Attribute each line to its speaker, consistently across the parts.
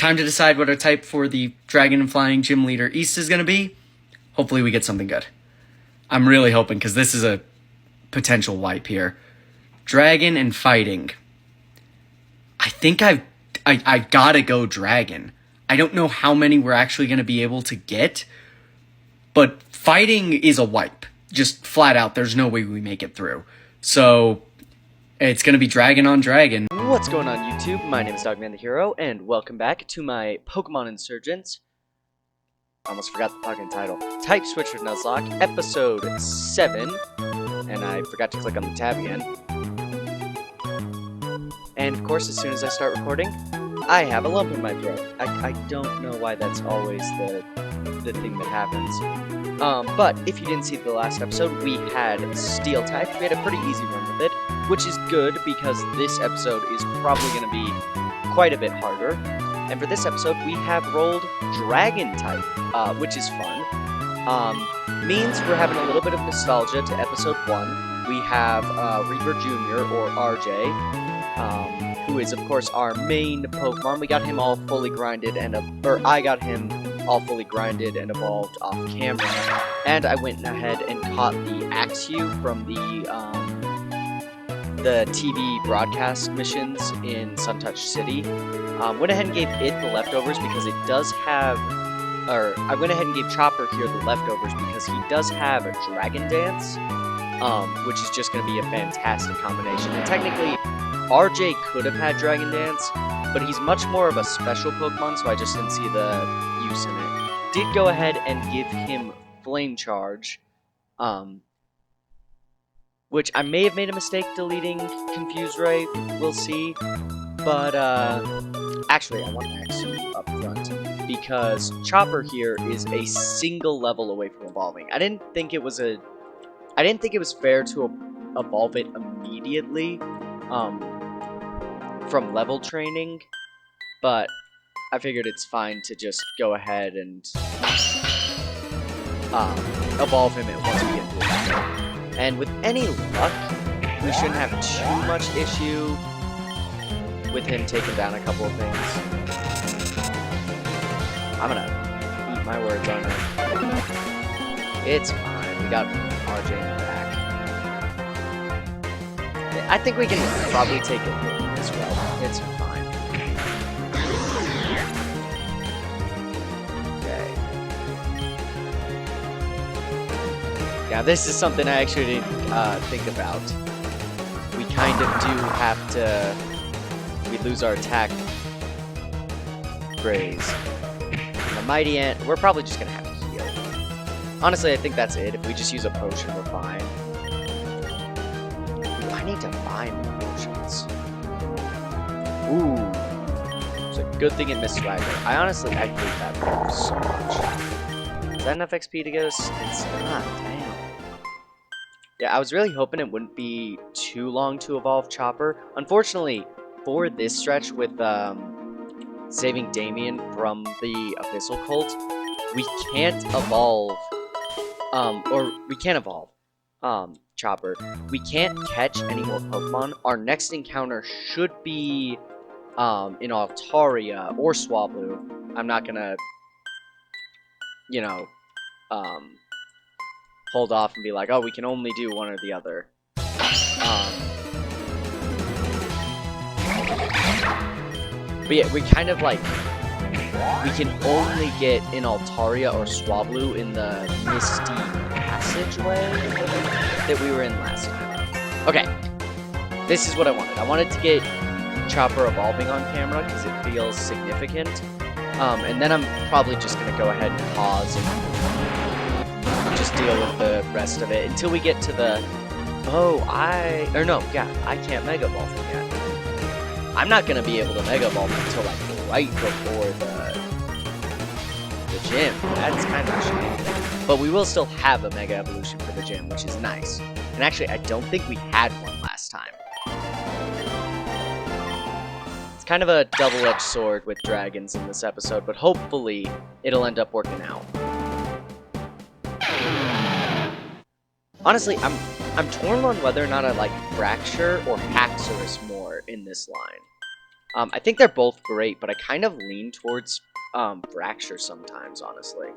Speaker 1: time to decide what our type for the Dragon and Flying Gym Leader East is going to be. Hopefully we get something good. I'm really hoping, because this is a potential wipe here. Dragon and Fighting. I think I gotta go Dragon. I don't know how many we're actually going to be able to get, but Fighting is a wipe. Just flat out, there's no way we make it through. So, it's going to be Dragon on Dragon.
Speaker 2: What's going on, YouTube? My name is Dogman the Hero, and welcome back to my Pokemon Insurgence. I almost forgot the fucking title. Type Switch with Nuzloke, Episode 7. And I forgot to click on the tab again. And of course, as soon as I start recording, I have a lump in my throat. I don't know why that's always the thing that happens. But if you didn't see the last episode, we had Steel type. We had a pretty easy run with it, which is good because this episode is probably going to be quite a bit harder. And for this episode, we have rolled Dragon type, which is fun. Means we're having a little bit of nostalgia to episode 1. We have Reaper Jr., or RJ, who is, of course, our main Pokemon. We got him all fully grinded I got him all fully grinded and evolved off camera. And I went ahead and caught the Axew from the TV broadcast missions in Suntouch City. Went ahead and gave it the leftovers because it does have, I went ahead and gave Chopper here the leftovers because he does have a Dragon Dance, which is just going to be a fantastic combination. And technically, RJ could have had Dragon Dance, but he's much more of a special Pokemon, so I just didn't see the use in it. Did go ahead and give him Flame Charge, which I may have made a mistake deleting Confuse Ray, we'll see. But, actually, I want to ask you up front, because Chopper here is a single level away from evolving. I didn't think it was fair to evolve it immediately, from level training, but I figured it's fine to just go ahead and, evolve him once we get to it. And with any luck, we shouldn't have too much issue with him taking down a couple of things. I'm gonna eat my words on it. It's fine. We got RJ in the back. I think we can probably take it as well. It's fine. Okay. Yeah, this is something I actually didn't think about. We kind of do have to... We lose our attack phrase. The Mighty Ant, we're probably just gonna have to heal. Honestly, I think that's it. If we just use a potion, we're fine. Ooh, I need to buy more potions. Ooh. It's a good thing it missed Swagger. I hate that move so much. Is that enough XP to get us? It's not, damn. Yeah, I was really hoping it wouldn't be too long to evolve Chopper. Unfortunately, for this stretch with saving Damien from the Abyssal Cult, we can't evolve, Chopper. We can't catch any more Pokemon. Our next encounter should be in Altaria or Swablu. I'm not gonna, hold off and be like, oh, we can only do one or the other. But yeah, we kind of like, we can only get in Altaria or Swablu in the Misty Passageway that we were in last time. Okay, this is what I wanted. I wanted to get Chopper evolving on camera because it feels significant. And then I'm probably just going to go ahead and pause and just deal with the rest of it until we get to the, I can't Mega Evolve him yet. I'm not going to be able to Mega Evolve until like right before the gym. That's kind of a shame. But we will still have a Mega Evolution for the gym, which is nice. And actually, I don't think we had one last time. It's kind of a double-edged sword with dragons in this episode, but hopefully it'll end up working out. Honestly, I'm torn on whether or not I like Fracture or Haxorus more in this line. I think they're both great, but I kind of lean towards Fracture sometimes, honestly.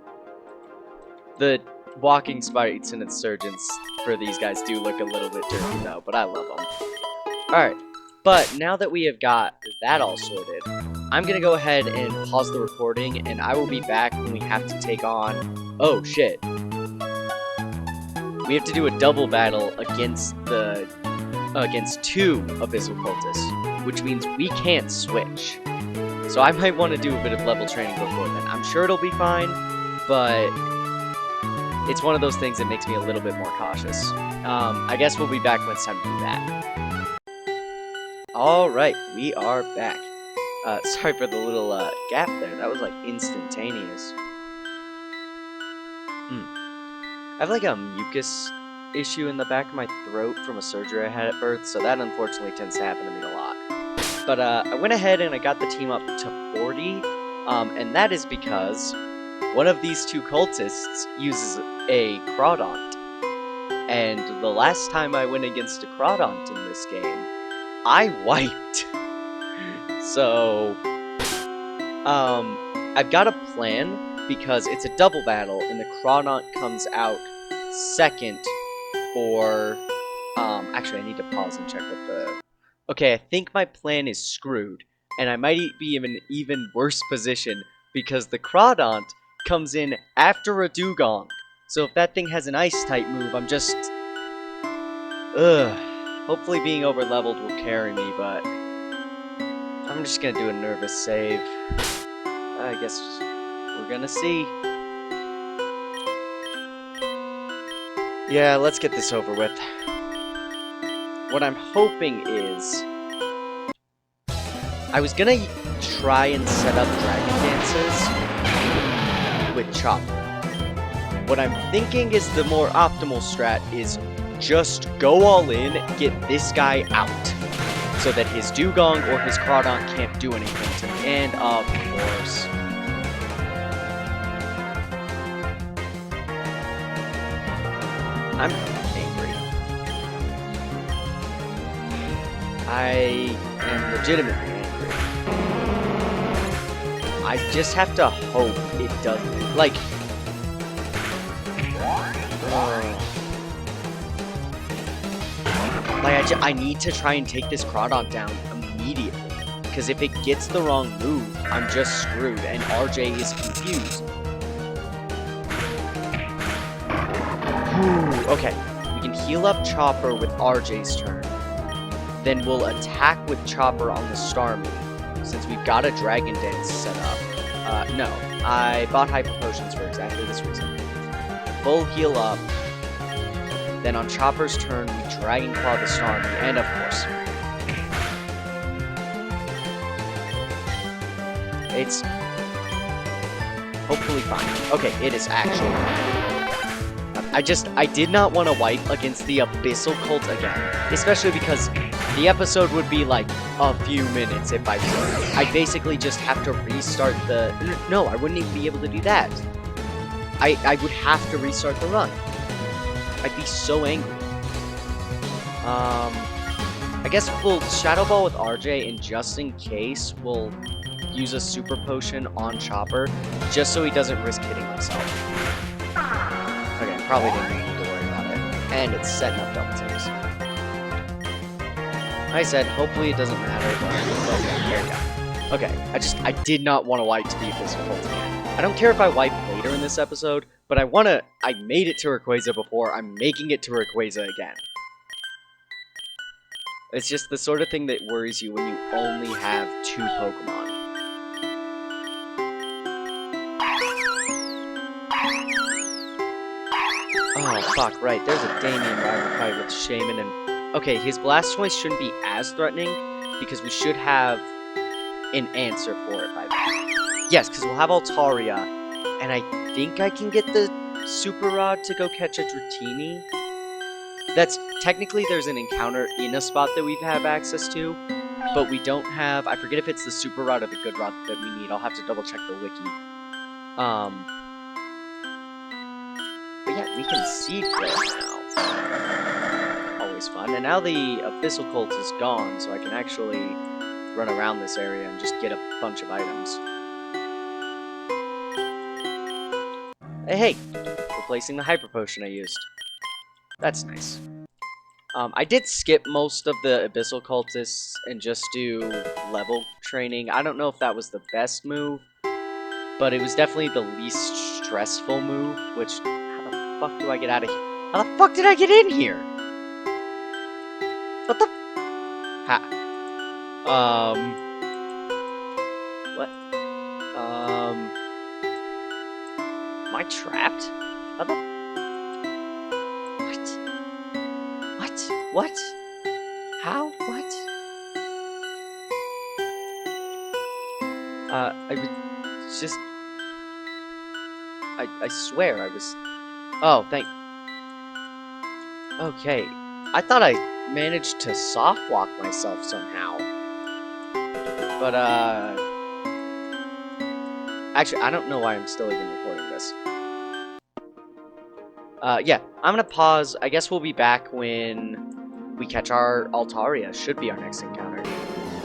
Speaker 2: The walking sprites and Insurgence for these guys do look a little bit dirty though, but I love them. Alright, but now that we have got that all sorted, I'm gonna go ahead and pause the recording, and I will be back when we have to take on... Oh, shit. We have to do a double battle against two Abyssal Cultists, which means we can't switch. So I might want to do a bit of level training before then. I'm sure it'll be fine, but it's one of those things that makes me a little bit more cautious. I guess we'll be back when it's time to do that. Alright, we are back. Sorry for the little gap there. That was like instantaneous. I have like a mucus issue in the back of my throat from a surgery I had at birth, so that unfortunately tends to happen to me a lot. But I went ahead and I got the team up to 40, and that is because one of these two cultists uses a Crawdaunt. And the last time I went against a Crawdaunt in this game, I wiped. So, I've got a plan, because it's a double battle, and the Crawdaunt comes out second for... actually, I need to pause and check what the... Okay, I think my plan is screwed, and I might be in an even worse position, because the Crawdaunt comes in after a Dugong. So if that thing has an Ice-type move, I'm just... Hopefully being over-leveled will carry me, but... I'm just gonna do a nervous save. I guess we're gonna see. Yeah, let's get this over with. What I'm hoping is... I was gonna try and set up Dragon Dances with Chopper. What I'm thinking is the more optimal strat is just go all in, get this guy out, so that his Dugong or his Crawdaunt can't do anything to me. And of course... I'm angry. I am legitimately angry. I just have to hope it doesn't, like... I need to try and take this Crawdaunt down immediately, because if it gets the wrong move, I'm just screwed, and RJ is confused. Okay, we can heal up Chopper with RJ's turn. Then we'll attack with Chopper on the Starmie, since we've got a Dragon Dance set up. No, I bought Hyper Potions for exactly this reason. Full heal up. Then on Chopper's turn, we Dragon Claw the Starmie, and of course... It's... hopefully fine. Okay, it is actually I did not want to wipe against the Abyssal Cult again. Especially because the episode would be like a few minutes if I could. I basically just have to restart the... No, I wouldn't even be able to do that. I would have to restart the run. I'd be so angry. I guess we'll Shadow Ball with RJ, and just in case, we'll use a Super Potion on Chopper, just so he doesn't risk hitting himself. Okay, I probably didn't need to worry about it. And it's setting up double teams. I said, hopefully it doesn't matter, but okay, there we go. Okay, I did not want to wipe to the Abyssal Cult again. I don't care if I wipe later in this episode, but I made it to Rayquaza before, I'm making it to Rayquaza again. It's just the sort of thing that worries you when you only have 2 Pokemon. Oh, fuck, right, there's a Damien rival fight with Shaman, and... Okay, his Blastoise shouldn't be as threatening, because we should have an answer for it by then. Yes, because we'll have Altaria, and I think I can get the Super Rod to go catch a Dratini. That's technically there's an encounter in a spot that we have access to, but we don't have... I forget if it's the Super Rod or the Good Rod that we need. I'll have to double check the wiki. But yeah, we can Seed Growth now. Always fun. And now the Abyssal Cult is gone, so I can actually run around this area and just get a bunch of items. Hey, replacing the hyper potion I used. That's nice. I did skip most of the Abyssal Cultists and just do level training. I don't know if that was the best move, but it was definitely the least stressful move, which, how the fuck do I get out of here? How the fuck did I get in here? What the? Ha. What? Am I trapped? How the? What? How? What? I was just... I swear I was... Oh, thank... Okay. I thought I managed to soft walk myself somehow. But, actually, I don't know why I'm still even recording this. Yeah, I'm gonna pause. I guess we'll be back when we catch our Altaria. Should be our next encounter.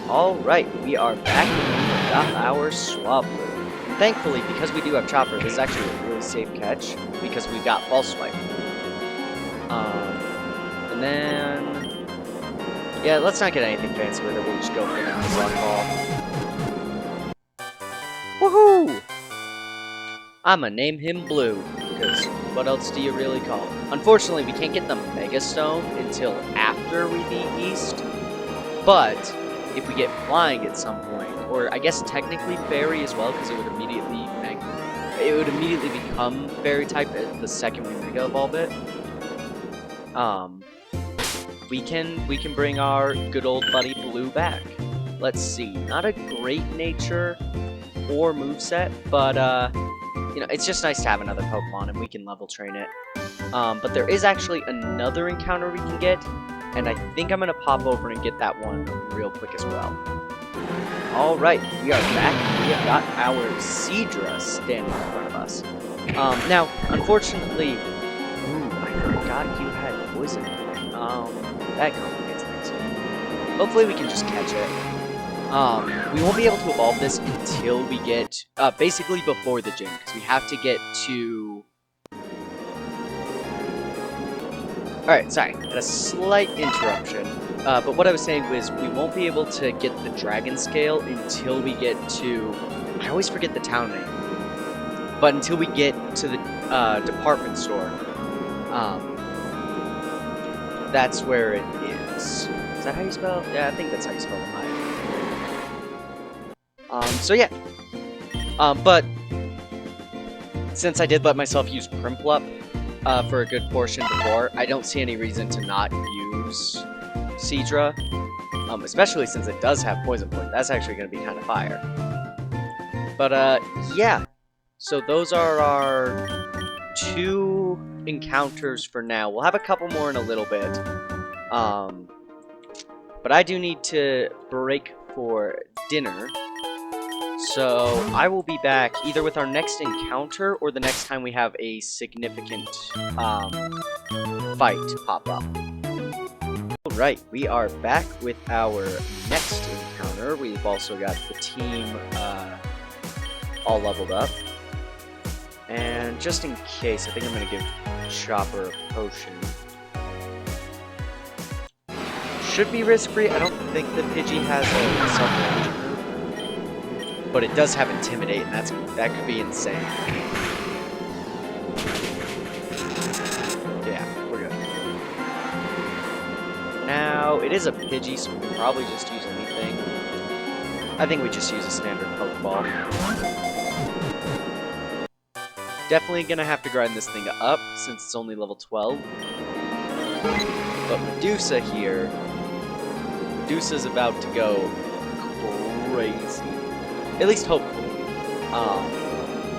Speaker 2: Alright, we are back and we got our Swablu. Thankfully, because we do have Chopper, this is actually a really safe catch, because we got False Swipe. And then... yeah, let's not get anything fancy with it, we'll just go for the Nuzloke Ball. Woohoo! I'ma name him Blue, because what else do you really call him? Unfortunately, we can't get the Mega Stone until after we beat East, but if we get Flying at some point, or I guess technically Fairy as well, because it would immediately become Fairy type the second we Mega Evolve it. We can bring our good old buddy Blue back. Let's see, not a great nature or moveset, but you know, it's just nice to have another Pokemon and we can level train it. But there is actually another encounter we can get, and I think I'm gonna pop over and get that one real quick as well. Alright, we are back. We have got our Seadra standing in front of us. Now, unfortunately... ooh, I forgot you had poison. That complicates things. Hopefully we can just catch it. We won't be able to evolve this until we get... basically before the gym, because we have to get to... Alright, sorry. Had a slight interruption. But what I was saying was, we won't be able to get the Dragon Scale until we get to... I always forget the town name. But until we get to the department store. That's where it is. Is that how you spell? Yeah, I think that's how you spell the so yeah. But since I did let myself use Primplup for a good portion before, I don't see any reason to not use Seadra, especially since it does have Poison Point. That's actually going to be kind of fire. But yeah, so those are our 2 encounters for now. We'll have a couple more in a little bit, but I do need to break for dinner. So I will be back either with our next encounter or the next time we have a significant fight pop up. Alright, we are back with our next encounter. We've also got the team all leveled up. And just in case, I think I'm going to give Chopper a potion. Should be risk-free. I don't think the Pidgey has a self-damage move. But it does have Intimidate, and that could be insane. Yeah, we're good. Now, it is a Pidgey, so we can probably just use anything. I think we just use a standard Pokeball. Definitely gonna have to grind this thing up, since it's only level 12. But Medusa here... Medusa's about to go crazy. At least hopefully.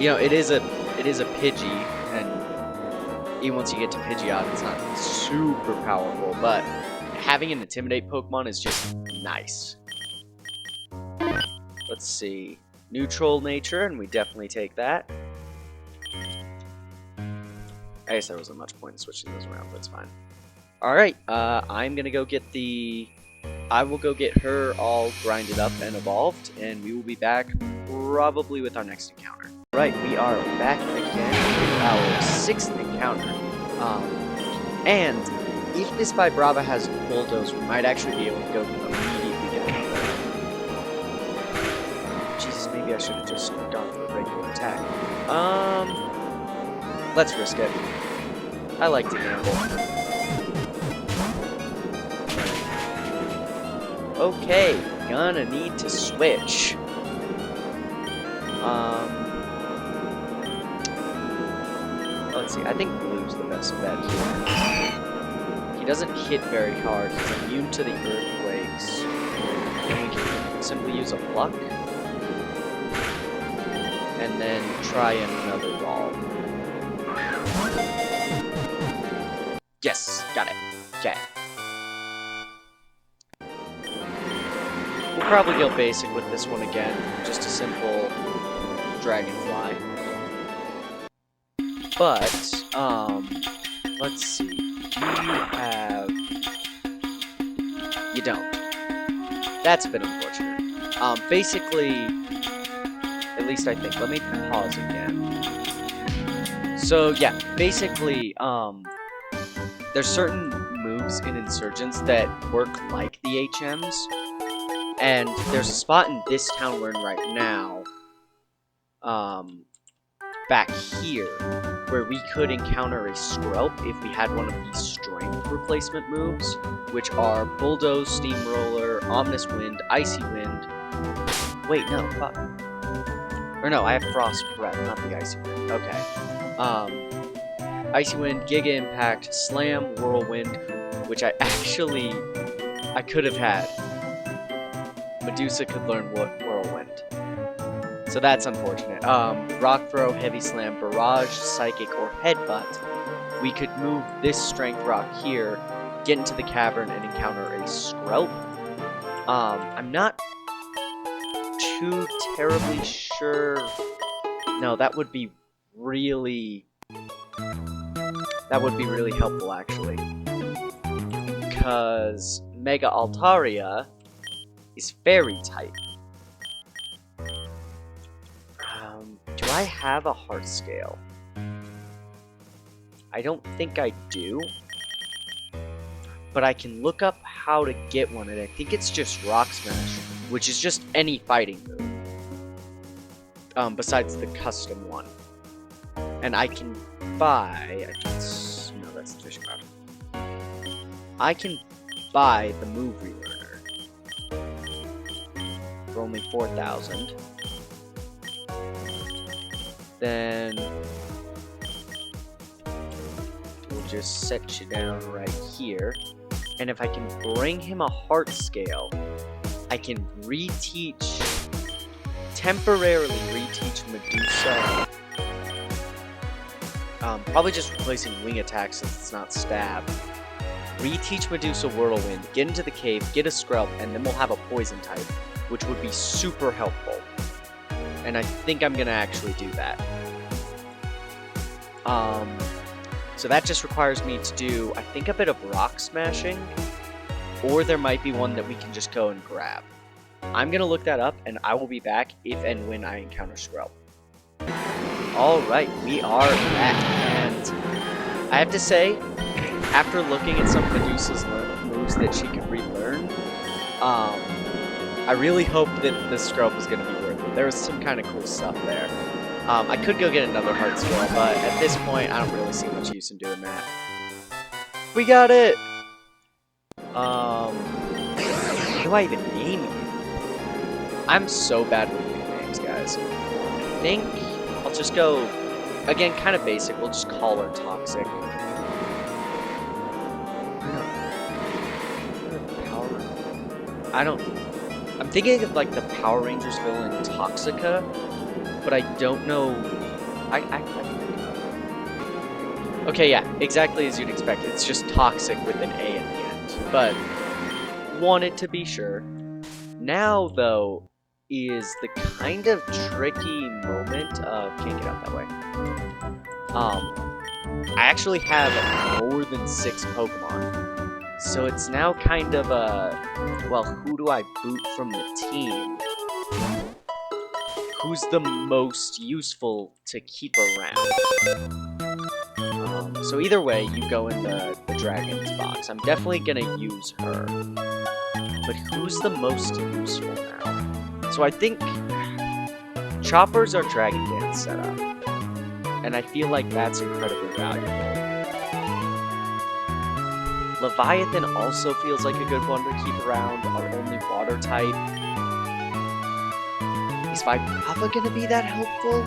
Speaker 2: You know, it is a Pidgey, and even once you get to Pidgeot, it's not super powerful, but having an Intimidate Pokemon is just nice. Let's see. Neutral nature, and we definitely take that. I guess there wasn't much point in switching those around, but it's fine. Alright, I'm gonna go get the I will go get her all grinded up and evolved, and we will be back probably with our next encounter. Right, we are back again with our 6th encounter. And if this Vibrava has Bulldoze, we might actually be able to go immediately down there. Jesus, maybe I should have just gone for a regular attack. Let's risk it. I like to gamble. Okay, gonna need to switch. Let's see, I think Blue's the best bet here. He doesn't hit very hard, he's immune to the earthquakes. And we can simply use a Pluck. And then try another ball. Yes, got it. Okay. We'll probably go basic with this one again. Just a simple Dragonfly. But, let's see. You don't. That's a bit unfortunate. Basically, at least I think. Let me pause again. So, yeah, basically, there's certain moves in Insurgence that work like the HMs. And there's a spot in this town we're in right now, back here, where we could encounter a Skrelp if we had one of these strength replacement moves, which are Bulldoze, Steamroller, Ominous Wind, Icy Wind. Wait, no, fuck. Or no, I have Frost Breath, not the Icy Wind. Okay. Icy Wind, Giga Impact, Slam, Whirlwind, which I could have had. Medusa could learn Whirlwind. So that's unfortunate. Rock Throw, Heavy Slam, Barrage, Psychic, or Headbutt. We could move this Strength Rock here, get into the cavern, and encounter a Skrelp. I'm not too terribly sure. No, that would be really helpful, actually. Because Mega Altaria is Fairy type. Do I have a Heart Scale? I don't think I do. But I can look up how to get one, and I think it's just Rock Smash, which is just any fighting move. Besides the custom one. And I can buy... no, that's the fishing rod. I can buy the move relearner for only 4,000. Then we'll just set you down right here. And if I can bring him a Heart Scale, I can temporarily reteach Medusa. Probably just replacing Wing Attack since it's not Stab. Reteach Medusa Whirlwind, get into the cave, get a Skrelp, and then we'll have a Poison type, which would be super helpful. And I think I'm gonna actually do that. So that just requires me to do, I think, a bit of Rock Smashing, or there might be one that we can just go and grab. I'm gonna look that up, and I will be back if and when I encounter Skrelp. Alright, we are back, and I have to say, after looking at some of Medusa's moves that she could relearn, I really hope that the Skrelp is gonna be worth it. There was some kind of cool stuff there. I could go get another Heart Scale, but at this point, I don't really see much use in doing that. We got it! How do I even name you? I'm so bad with nicknames, guys. I think I'll just go, again, kind of basic. We'll just call her Toxic. I'm thinking of like the Power Rangers villain Toxica, but I don't know. Okay, yeah, exactly as you'd expect. It's just Toxic with an A at the end, but wanted to be sure. Now, though, is the kind of tricky moment of... Can't get out that way. I actually have more than 6 Pokemon. So it's now kind of a, well, who do I boot from the team? Who's the most useful to keep around? So either way, you go in the dragon's box. I'm definitely gonna use her. But who's the most useful now? So I think Chopper's our Dragon Dance setup. And I feel like that's incredibly valuable. Leviathan also feels like a good one to keep around, our only water type. Is Vibrava gonna be that helpful?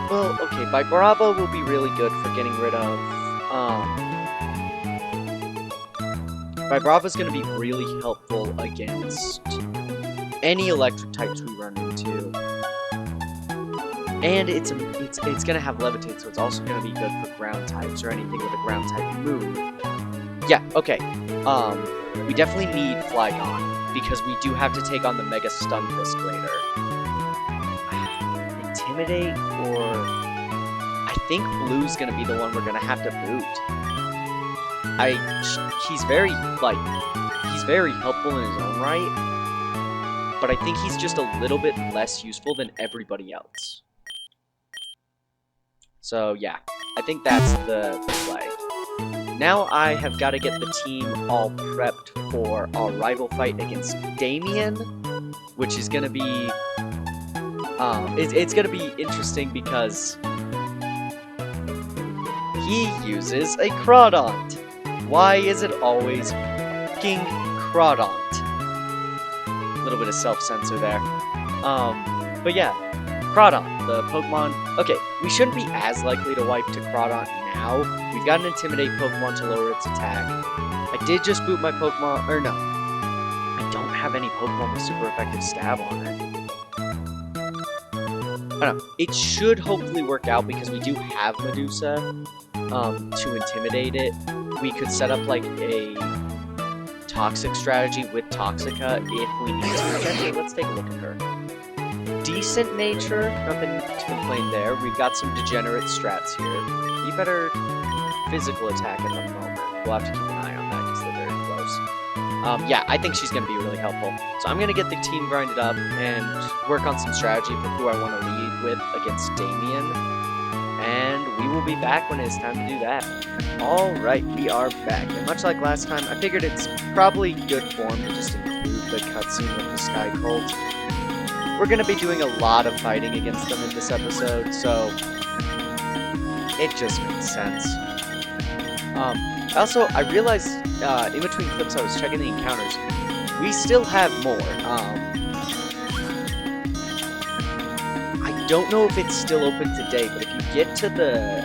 Speaker 2: Well, okay, Vibrava will be really good for getting rid of, Vibrava's gonna be really helpful against any electric types we run into. And it's gonna have Levitate, so it's also gonna be good for ground types or anything with a ground type move. Yeah, okay. We definitely need Flygon, because we do have to take on the Mega Stun Fisk later. Intimidate, or I think Blue's gonna be the one we're gonna have to boot. He's very helpful in his own right, but I think he's just a little bit less useful than everybody else. So yeah, I think that's the play. Now I have got to get the team all prepped for our rival fight against Damien, which is gonna be it's gonna be interesting because he uses a Crawdaunt. Why is it always fucking Crawdaunt? A little bit of self-censor there. But yeah, Crawdaunt, the Pokemon. Okay, we shouldn't be as likely to wipe to Crawdaunt now. We've got an Intimidate Pokemon to lower its attack. I did just boot my Pokemon, or no. I don't have any Pokemon with super effective stab on it. I don't know. It should hopefully work out because we do have Medusa to intimidate it. We could set up like a Toxic strategy with Toxica if we need to. Actually, let's take a look at her. Decent nature, nothing to complain there. We've got some degenerate strats here. Be better physical attack at the moment. We'll have to keep an eye on that because they're very close. Yeah, I think she's going to be really helpful. So I'm going to get the team grinded up and work on some strategy for who I want to lead with against Damien. And we will be back when it's time to do that. Alright, we are back. And much like last time, I figured it's probably good form to just include the cutscene with the Sky Cult. We're going to be doing a lot of fighting against them in this episode, so it just makes sense. Also, I realized in between clips I was checking the encounters. We still have more. I don't know if it's still open today, but if you get to the,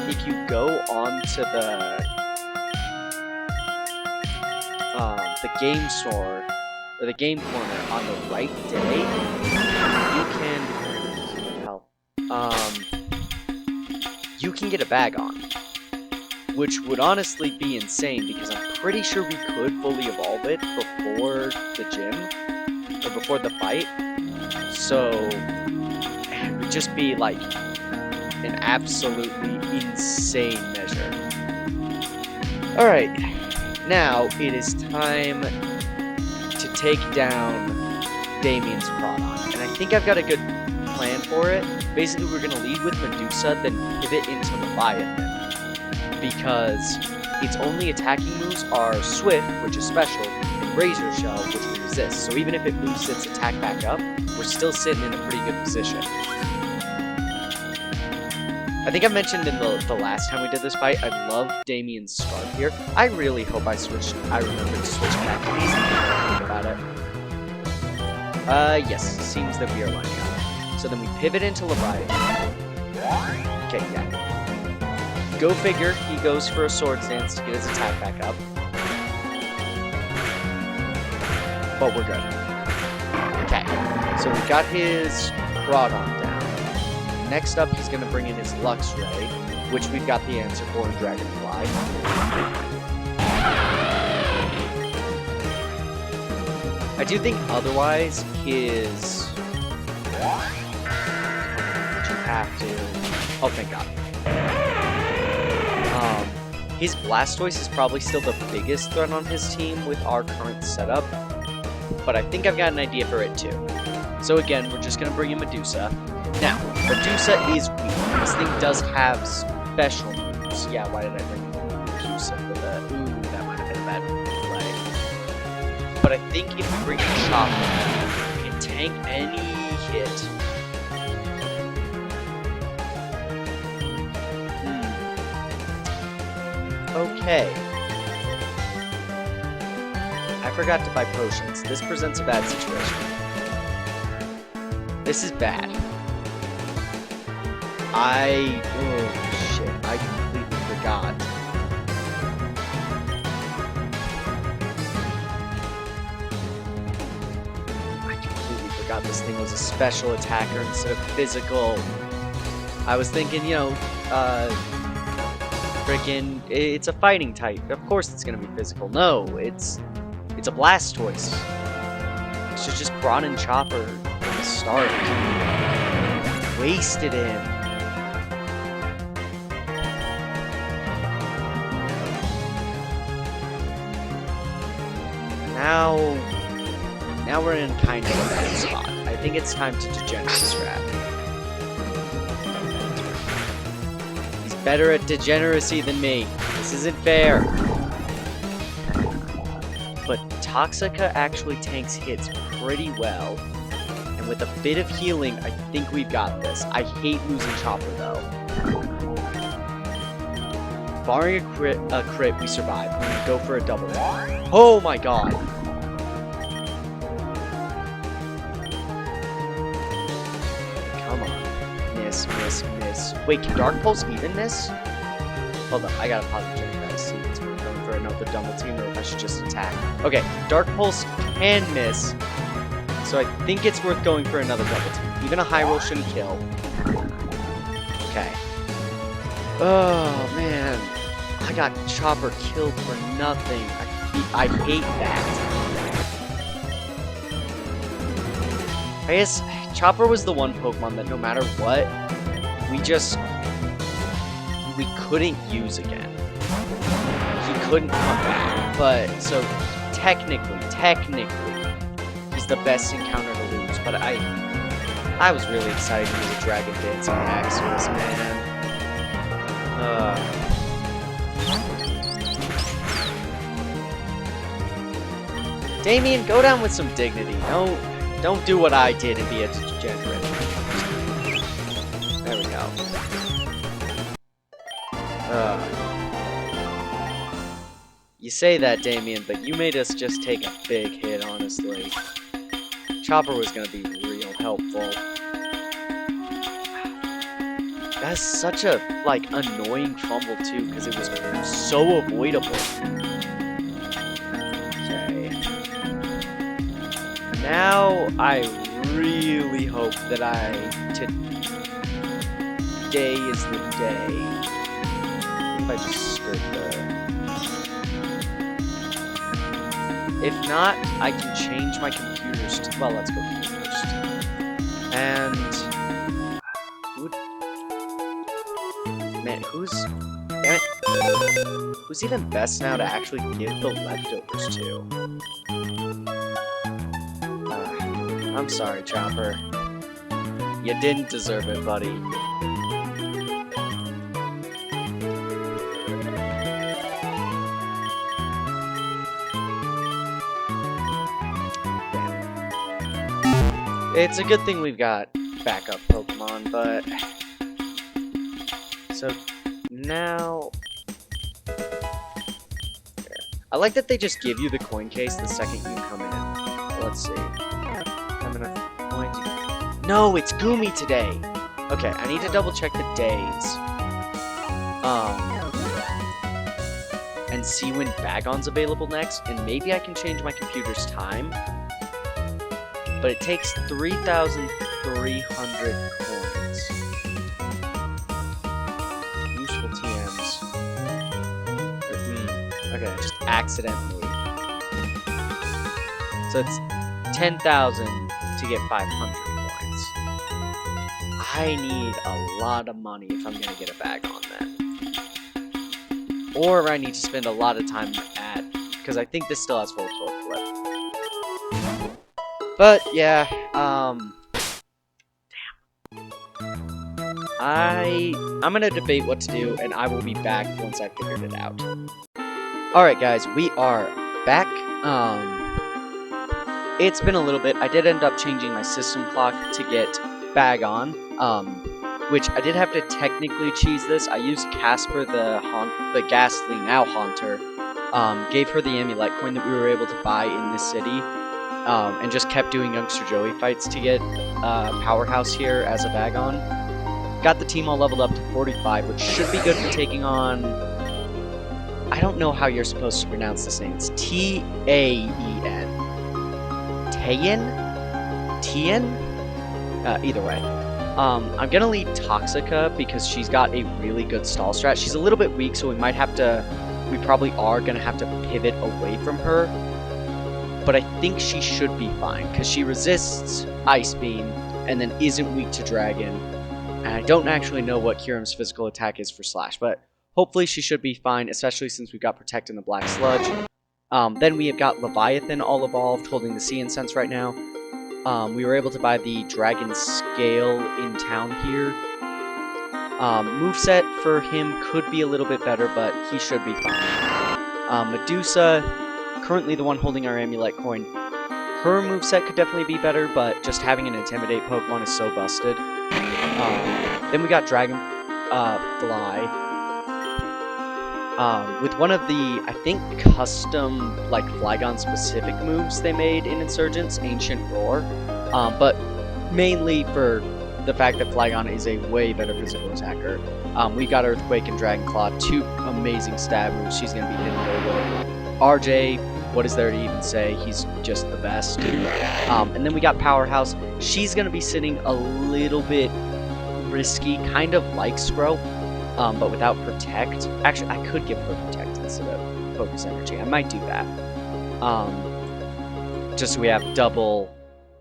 Speaker 2: if you go on to the game store, or the game corner on the right day, you can get a bag on. Which would honestly be insane, because I'm pretty sure we could fully evolve it before the gym, or before the fight. So, it would just be like an absolutely insane measure. Alright, now it is time to take down Damien's Crawdaunt. And I think I've got a good plan for it. Basically, we're going to lead with Medusa, then pivot into Leviathan. Because its only attacking moves are Swift, which is special, and Razor Shell, which we resist. So even if it boosts its attack back up, we're still sitting in a pretty good position. I think I mentioned in the last time we did this fight, I love Damien's Scarf here. I really hope I remember to switch back to these and think about it. Yes, seems that we are lining up. So then we pivot into Leviathan. Okay, yeah. Go figure, he goes for a Swords Dance to get his attack back up. But we're good. Okay, so we got his Crawdaunt down. Next up, he's going to bring in his Luxray, which we've got the answer for in Dragonfly. I do think otherwise his... You have to... Oh, thank God. his Blastoise is probably still the biggest threat on his team with our current setup, but I think I've got an idea for it too. So again, we're just going to bring in Medusa. Now, Medusa is weak. This thing does have special moves. Yeah, why did I bring Medusa for the... Ooh, that might have been a bad play. But I think if we bring in Chopper, we can tank any hit. Okay. I forgot to buy potions. This presents a bad situation. This is bad. Oh shit, I completely forgot. I completely forgot this thing was a special attacker instead of physical. I was thinking, you know, freaking, it's a fighting type. Of course it's gonna be physical. No, it's a Blastoise. I should just brought in Chopper from the start. Wasted him. Now we're in kind of a bad spot. I think it's time to degenerate strat. He's better at degeneracy than me. This isn't fair. But Toxica actually tanks hits pretty well. And with a bit of healing, I think we've got this. I hate losing Chopper though. Barring a crit, we survive. We go for a double. Oh my god. Come on. Miss. Wait, can Dark Pulse even miss? Hold on, I gotta pause the check to see if it's going for another double team or if I should just attack. Okay, Dark Pulse can miss. So I think it's worth going for another double team. Even a high roll shouldn't kill. Okay. Oh, man. I got Chopper killed for nothing. I hate that. I guess Chopper was the one Pokemon that no matter what, we couldn't use again. He couldn't come back. But, so, technically, he's the best encounter to lose. But I was really excited to use a Dragon Dance on Axos, man. Damien, go down with some dignity. Don't do what I did and be a degenerate. There we go. You say that, Damien, but you made us just take a big hit, honestly. Chopper was gonna be real helpful. That's such a, like, annoying fumble, too, because it was so avoidable. Okay. Now, I really hope that today is the day. If I just skirt the... If not, I can change my computers to... Well, let's go here first. And... Man, who's even best now to actually give the leftovers to? I'm sorry, Chopper. You didn't deserve it, buddy. It's a good thing we've got backup Pokemon, but... So, now... I like that they just give you the coin case the second you come in. Let's see. I'm gonna point to... No, it's Goomy today! Okay, I need to double check the days. And see when Bagon's available next, and maybe I can change my computer's time. But it takes 3,300 coins. Useful TMs. Okay, just accidentally. So it's 10,000 to get 500 coins. I need a lot of money if I'm gonna get a bag on that. or I need to spend a lot of time at, because I think this still has full torque flip. But yeah, I'm gonna debate what to do, and I will be back once I figured it out. Alright guys, we are back. It's been a little bit. I did end up changing my system clock to get Bag on, which I did have to technically cheese this. I used Casper, the Ghastly now Haunter, gave her the amulet coin that we were able to buy in this city, and just kept doing Youngster Joey fights to get Powerhouse here as a Bag on. Got the team all leveled up to 45, which should be good for taking on... I don't know how you're supposed to pronounce this name. It's T-A-E-N. Tayen? Tien? Either way. I'm gonna lead Toxica because she's got a really good stall strat. She's a little bit weak, so we probably are gonna have to pivot away from her. But I think she should be fine, because she resists Ice Beam, and then isn't weak to Dragon. And I don't actually know what Kyurem's physical attack is for Slash, but hopefully she should be fine, especially since we've got Protect in the Black Sludge. Then we have got Leviathan all evolved, holding the Sea Incense right now. We were able to buy the Dragon Scale in town here. Moveset for him could be a little bit better, but he should be fine. Medusa, currently the one holding our Amulet coin. Her moveset could definitely be better, but just having an Intimidate Pokemon is so busted. Then we got Dragonfly. With one of the, I think, custom, like, Flygon-specific moves they made in Insurgence, Ancient Roar. But mainly for the fact that Flygon is a way better physical attacker. We got Earthquake and Dragon Claw, two amazing stab moves she's going to be hitting really well. RJ, what is there to even say? He's just the best. And then we got Powerhouse. She's going to be sitting a little bit risky, kind of like Scrope. But without Protect. Actually, I could give her Protect instead of Focus Energy. I might do that. Just so we have double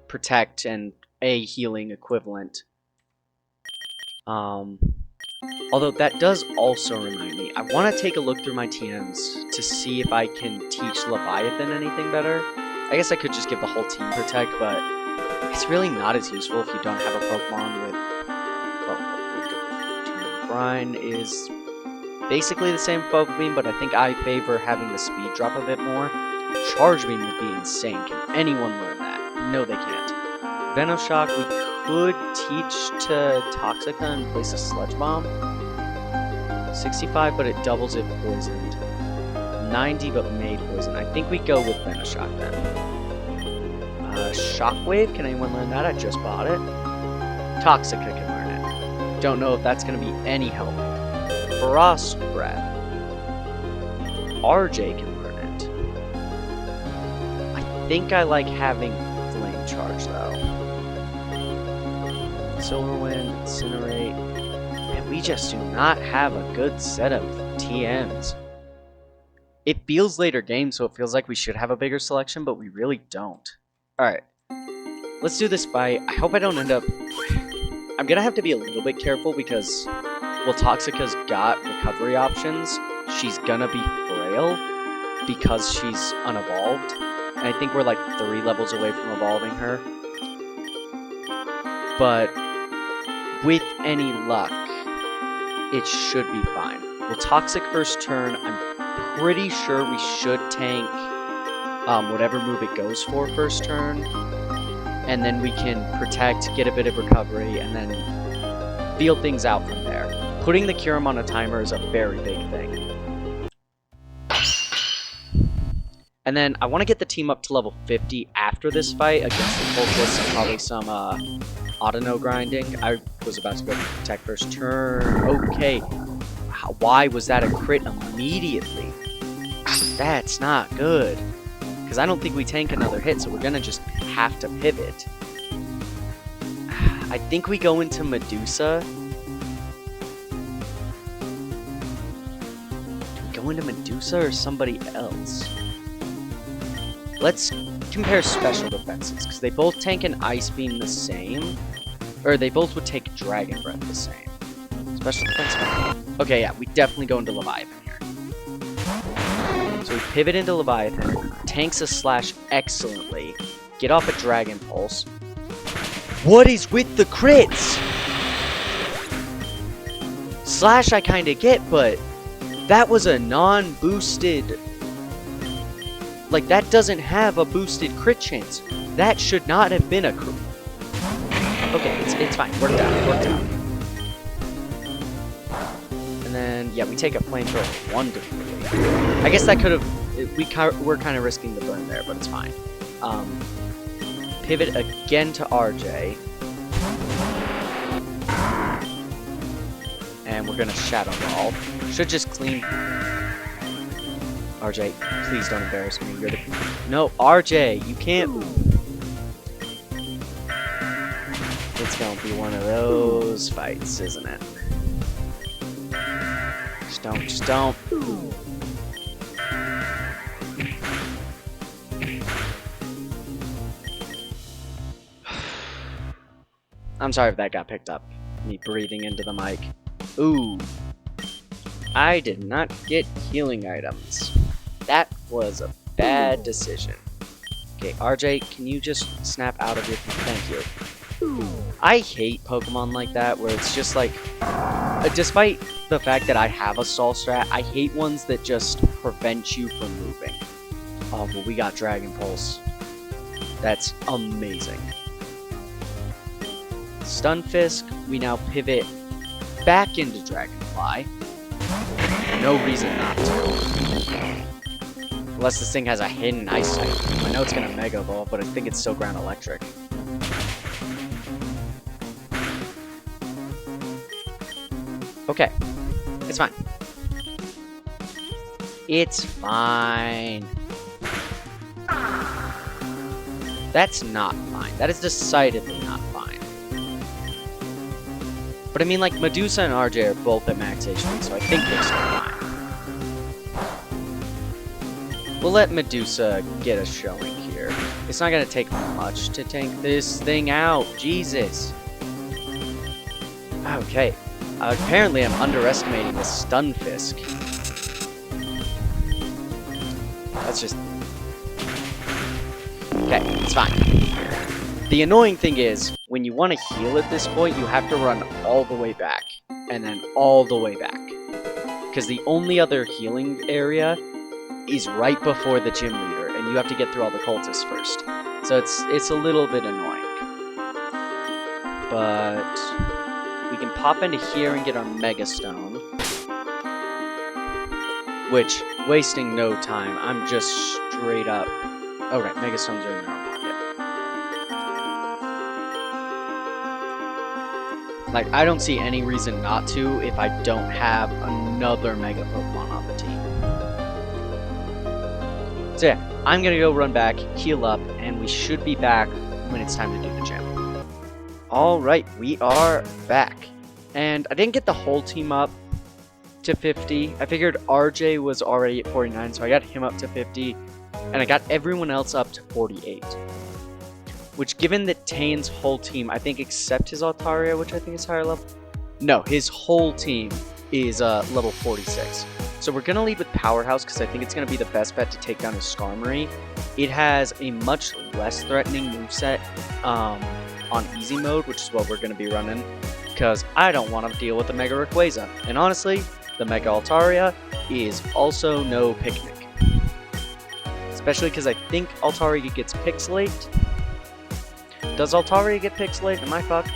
Speaker 2: Protect and a healing equivalent. Although that does also remind me, I want to take a look through my TMs to see if I can teach Leviathan anything better. I guess I could just give the whole team Protect, but it's really not as useful if you don't have a Pokemon with... Brine is basically the same Focus Beam, but I think I favor having the speed drop a bit more. Charge Beam would be insane. Can anyone learn that? No, they can't. Venoshock, we could teach to Toxica in place of Sludge Bomb. 65, but it doubles if poisoned. 90, but made poison. I think we go with Venoshock then. Shockwave, can anyone learn that? I just bought it. Toxica can learn it. Don't know if that's going to be any help. Frost Breath. RJ can learn it. I think I like having Flame Charge though. Silver Wind, Incinerate. And we just do not have a good set of TMs. It feels later game, so it feels like we should have a bigger selection, but we really don't. Alright. Let's do this fight. I hope I don't end up... I'm gonna have to be a little bit careful because, well, Toxica's got recovery options. She's gonna be frail because she's unevolved. And I think we're like 3 levels away from evolving her. But with any luck, it should be fine. Well, Toxic first turn, I'm pretty sure we should tank whatever move it goes for first turn. And then we can protect, get a bit of recovery, and then field things out from there. Putting the Kyurem on a timer is a very big thing. And then I want to get the team up to level 50 after this fight against the Cultists and probably some Autono grinding. I was about to go for Protect first turn. Okay. Why was that a crit immediately? That's not good. Because I don't think we tank another hit, so we're going to just have to pivot. I think we go into Medusa. Do we go into Medusa or somebody else? Let's compare special defenses, because they both tank an Ice Beam the same. Or they both would take Dragon Breath the same. Special defense. Okay, yeah, we definitely go into Leviathan here. So we pivot into Leviathan, tanks a Slash excellently, get off a Dragon Pulse. What is with the crits? Slash I kinda get, but that was a non-boosted... Like, that doesn't have a boosted crit chance. That should not have been a crit. Okay, it's fine. Worked out. And then, yeah, we take a flamethrower wonderfully. I guess that could have... We're kind of risking the burn there, but it's fine. Pivot again to RJ. And we're gonna Shadow Ball. Should just clean... RJ, please don't embarrass me. You're the... No, RJ, you can't... It's gonna be one of those fights, isn't it? Just don't. I'm sorry if that got picked up. Me breathing into the mic. Ooh. I did not get healing items. That was a bad decision. Okay, RJ, can you just snap out of your... Thank you. I hate Pokemon like that, where it's just like... despite the fact that I have a stall strat, I hate ones that just prevent you from moving. Oh, well, we got Dragon Pulse. That's amazing. Stunfisk, we now pivot back into Dragonfly. No reason not to. Unless this thing has a hidden ice type. I know it's gonna Mega Evolve, but I think it's still Ground Electric. Okay. It's fine. It's fine. That's not fine. That is decidedly not fine. But I mean, like, Medusa and RJ are both at max HP, so I think they're still fine. We'll let Medusa get a showing here. It's not gonna take much to tank this thing out. Jesus. Okay. Apparently I'm underestimating the Stunfisk. That's just... Okay, it's fine. The annoying thing is, when you want to heal at this point, you have to run all the way back. And then all the way back. Because the only other healing area is right before the gym leader, and you have to get through all the cultists first. So it's a little bit annoying. But we can pop into here and get our Mega Stone. Which, wasting no time, I'm just straight up... Oh right, Mega Stones are in our market. Like, I don't see any reason not to if I don't have another Mega Pokemon on the team. So yeah, I'm gonna go run back, heal up, and we should be back when it's time to do the gym. Alright, we are back. And I didn't get the whole team up to 50. I figured RJ was already at 49, so I got him up to 50. And I got everyone else up to 48. Which, given that Tane's whole team, I think except his Altaria, which I think is higher level. No, his whole team is level 46. So we're going to lead with Powerhouse because I think it's going to be the best bet to take down his Skarmory. It has a much less threatening moveset on easy mode, which is what we're going to be running. Because I don't want to deal with the Mega Rayquaza. And honestly, the Mega Altaria is also no picnic. Especially because I think Altaria gets Pixelate. Does Altaria get Pixelate? Am I fucked?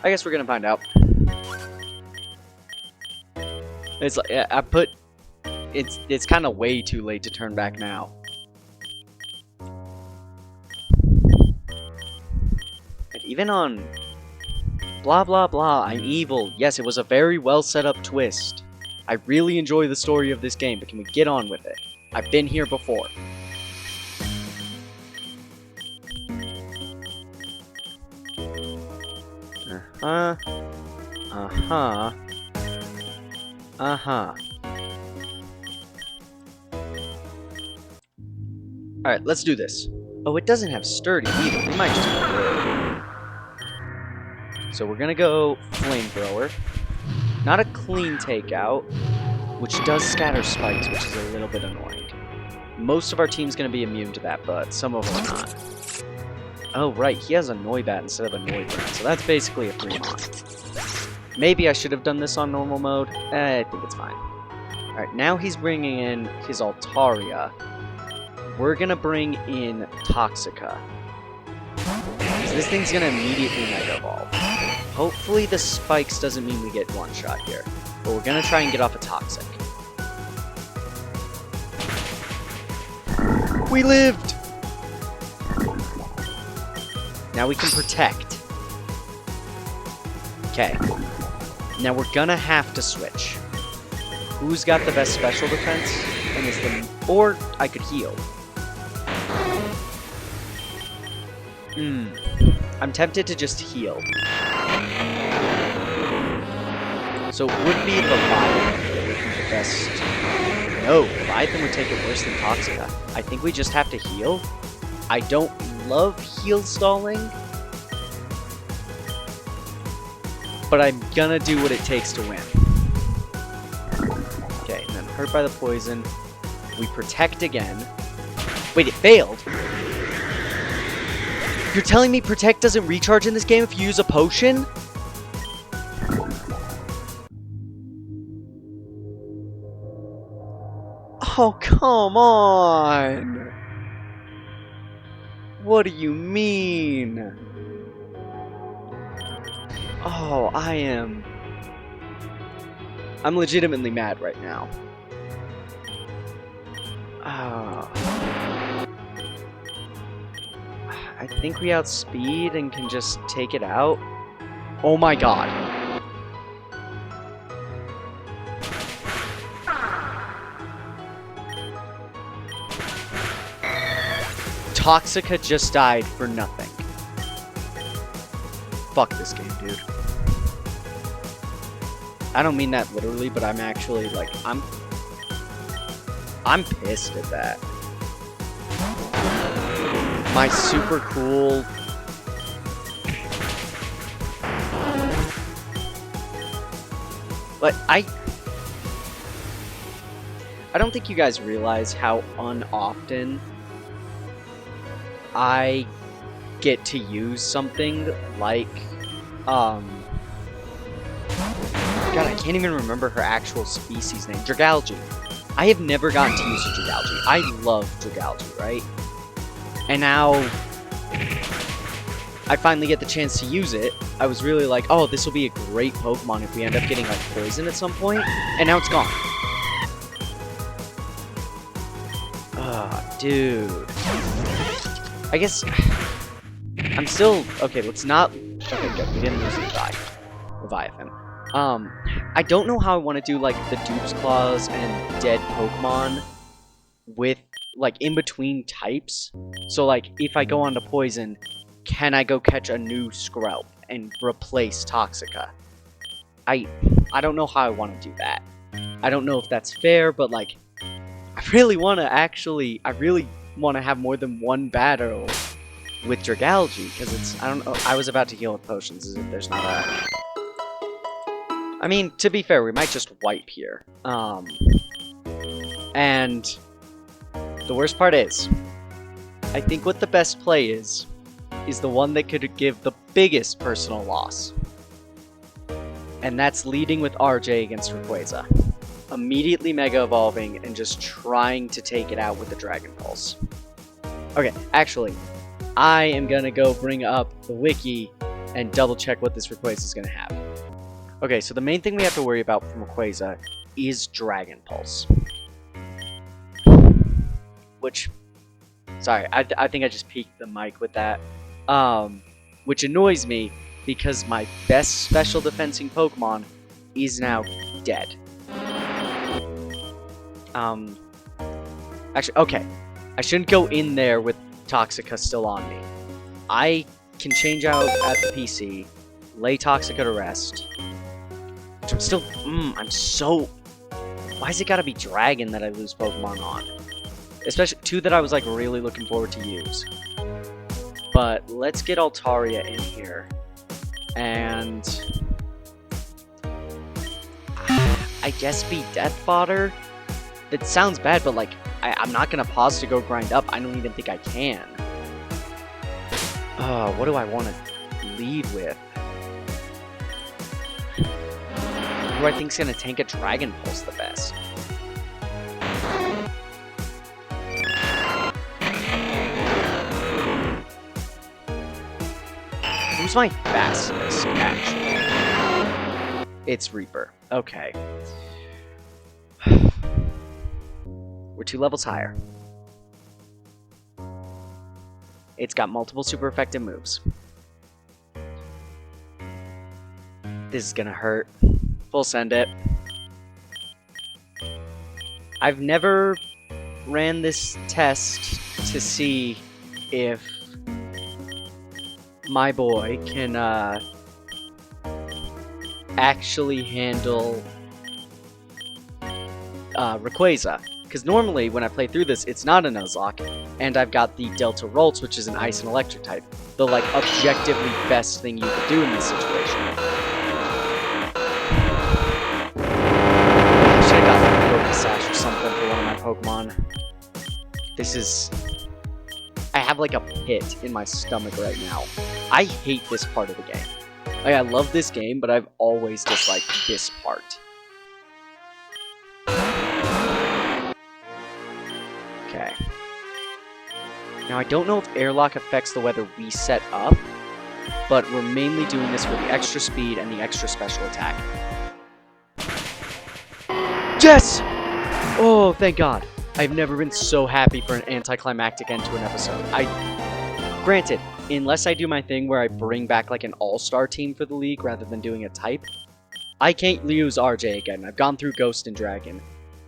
Speaker 2: I guess we're gonna find out. It's like it's kind of way too late to turn back now. And even on blah blah blah, I'm evil. Yes, it was a very well set up twist. I really enjoy the story of this game, but can we get on with it? I've been here before. Alright, let's do this. Oh, it doesn't have sturdy either. We might just go. So we're gonna go Flamethrower. Not a clean takeout, which does scatter spikes, which is a little bit annoying. Most of our team's going to be immune to that, but some of them are not. Oh, right, he has a Noibat instead of a Noivern, so that's basically a Fremont. Maybe I should have done this on normal mode. I think it's fine. Alright, now he's bringing in his Altaria. We're going to bring in Toxica. So this thing's going to immediately Mega Evolve. Hopefully the spikes doesn't mean we get one shot here. But we're going to try and get off a Toxic. We lived! Now we can protect. Okay. Now we're gonna have to switch. Who's got the best special defense? And is the... Or I could heal. I'm tempted to just heal. So it would be Leviathan that would be the best... No, Leviathan would take it worse than Toxica. I think we just have to heal. I don't love heal stalling, but I'm gonna do what it takes to win. Okay, and then hurt by the poison. We protect again. Wait, it failed? You're telling me protect doesn't recharge in this game if you use a potion? Oh, come on! What do you mean? Oh, I'm legitimately mad right now. I think we outspeed and can just take it out. Oh my god. Toxica just died for nothing. Fuck this game, dude. I don't mean that literally, but I'm actually, like, I'm pissed at that. My super cool... But I don't think you guys realize how unoften I get to use something like, God, I can't even remember her actual species name. Dragalge. I have never gotten to use a Dragalge. I love Dragalge, right? And now I finally get the chance to use it. I was really like, oh, this will be a great Pokemon if we end up getting, like, poison at some point. And now it's gone. Ah, dude. I guess I'm still okay. Let's not. Okay, good. We didn't lose Leviathan. I don't know how I want to do like the Dupe's Claws and dead Pokemon with like in between types. So like if I go on to Poison, can I go catch a new Skrelp and replace Toxica? I don't know how I want to do that. I don't know if that's fair, but like I really want to have more than one battle with Dragalge, because it's, I don't know, I was about to heal with potions, as if there's not a... I mean, to be fair, we might just wipe here. And the worst part is, I think what the best play is the one that could give the biggest personal loss. And that's leading with RJ against Rayquaza. Immediately Mega Evolving and just trying to take it out with the Dragon Pulse. Okay, actually, I am gonna go bring up the wiki and double check what this Rayquaza is gonna have. Okay, so the main thing we have to worry about from Rayquaza is Dragon Pulse. Which, sorry, I think I just peeked the mic with that. Which annoys me because my best special defensing Pokemon is now dead. Actually, okay. I shouldn't go in there with Toxica still on me. I can change out at the PC, lay Toxica to rest. Which I'm still, I'm so... Why has it gotta be Dragon that I lose Pokemon on? Especially two that I was like really looking forward to use. But let's get Altaria in here. And... I guess be Death Fodder? That sounds bad, but like, I'm not gonna pause to go grind up. I don't even think I can. What do I want to lead with? Who do I think's gonna tank a Dragon Pulse the best? Who's my fastest, actually? It's Reaper. Okay. We're 2 levels higher. It's got multiple super effective moves. This is gonna hurt. Full send it. I've never ran this test to see if my boy can actually handle Rayquaza. Because normally when I play through this, it's not a Nuzlocke, and I've got the Delta Rolts, which is an Ice and Electric type. The like objectively best thing you could do in this situation. I should have gotten a Focus Sash or something for one of my Pokemon. This is... I have like a pit in my stomach right now. I hate this part of the game. Like, I love this game, but I've always disliked this part. Okay. Now, I don't know if Airlock affects the weather we set up, but we're mainly doing this for the extra speed and the extra special attack. Yes! Oh, thank God. I've never been so happy for an anticlimactic end to an episode. Granted, unless I do my thing where I bring back like an all-star team for the league rather than doing a type, I can't use RJ again. I've gone through Ghost and Dragon.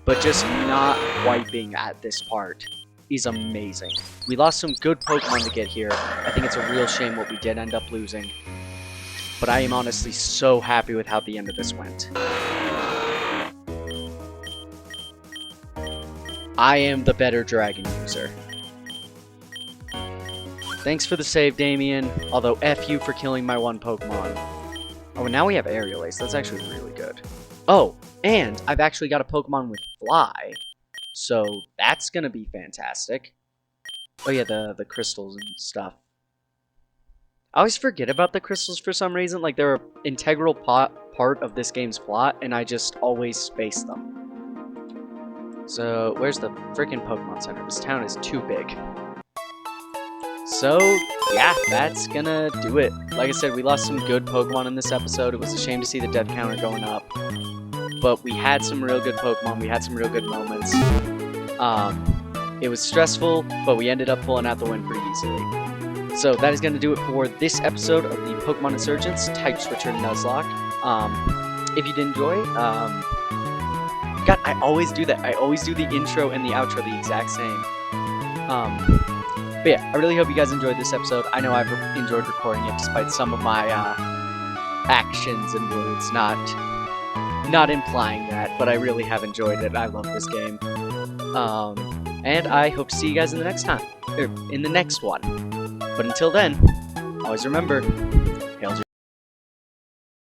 Speaker 2: But just not wiping at this part is amazing. We lost some good Pokemon to get here. I think it's a real shame what we did end up losing. But I am honestly so happy with how the end of this went. I am the better Dragon user. Thanks for the save, Damien. Although, F you for killing my one Pokemon. Oh, and now we have Aerial Ace. That's actually really good. Oh, and I've actually got a Pokemon with Fly. So, that's gonna be fantastic. Oh yeah, the crystals and stuff. I always forget about the crystals for some reason. Like, they're an integral part of this game's plot, and I just always space them. So, where's the freaking Pokemon Center? This town is too big. So, yeah, that's gonna do it. Like I said, we lost some good Pokemon in this episode. It was a shame to see the death counter going up. But we had some real good Pokemon. We had some real good moments. It was stressful, but we ended up pulling out the win pretty easily. So that is going to do it for this episode of the Pokemon Insurgence Type Switcher Nuzlocke. If you did enjoy, God, I always do that. I always do the intro and the outro the exact same. But yeah, I really hope you guys enjoyed this episode. I know I've enjoyed recording it despite some of my actions and words not implying that, but I really have enjoyed it. I love this game. And I hope to see you guys in the next time, or in the next one. But until then, always remember, hail